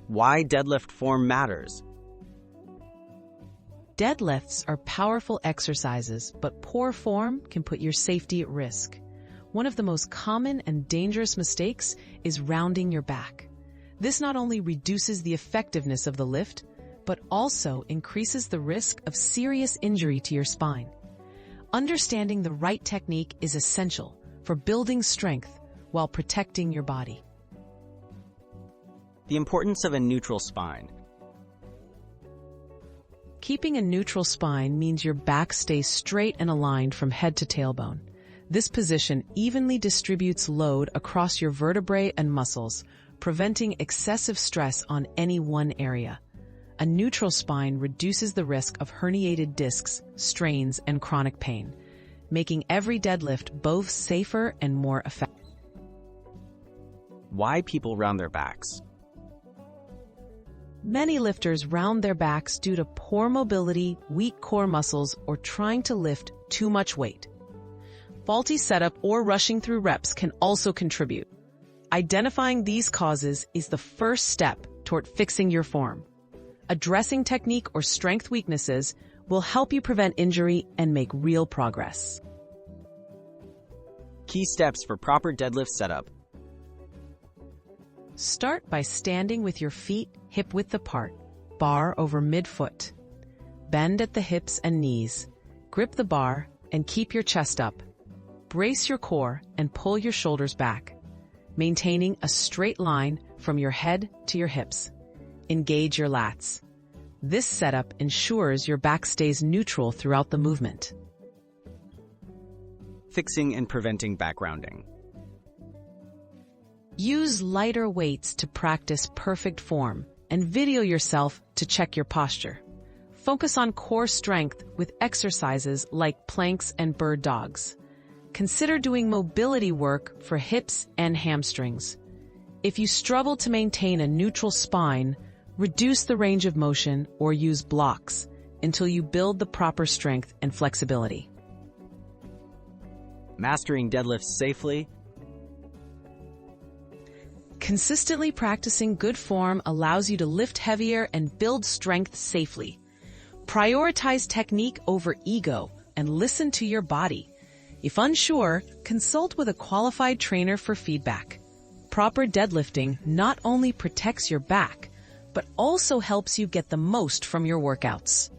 Why deadlift form matters. Deadlifts are powerful exercises, but poor form can put your safety at risk. One of the most common and dangerous mistakes is rounding your back. This not only reduces the effectiveness of the lift, but also increases the risk of serious injury to your spine. Understanding the right technique is essential for building strength while protecting your body. The importance of a neutral spine. Keeping a neutral spine means your back stays straight and aligned from head to tailbone. This position evenly distributes load across your vertebrae and muscles, preventing excessive stress on any one area. A neutral spine reduces the risk of herniated discs, strains, and chronic pain, making every deadlift both safer and more effective. Why people round their backs. Many lifters round their backs due to poor mobility, weak core muscles, or trying to lift too much weight. Faulty setup or rushing through reps can also contribute. Identifying these causes is the first step toward fixing your form. Addressing technique or strength weaknesses will help you prevent injury and make real progress. Key steps for proper deadlift setup. Start by standing with your feet hip-width apart, bar over mid-foot. Bend at the hips and knees. Grip the bar and keep your chest up. Brace your core and pull your shoulders back, maintaining a straight line from your head to your hips. Engage your lats. This setup ensures your back stays neutral throughout the movement. Fixing and preventing back rounding. Use lighter weights to practice perfect form and video yourself to check your posture. Focus on core strength with exercises like planks and bird dogs. Consider doing mobility work for hips and hamstrings. If you struggle to maintain a neutral spine, reduce the range of motion or use blocks until you build the proper strength and flexibility. Mastering deadlifts safely. Consistently practicing good form allows you to lift heavier and build strength safely. Prioritize technique over ego and listen to your body. If unsure, consult with a qualified trainer for feedback. Proper deadlifting not only protects your back, but also helps you get the most from your workouts.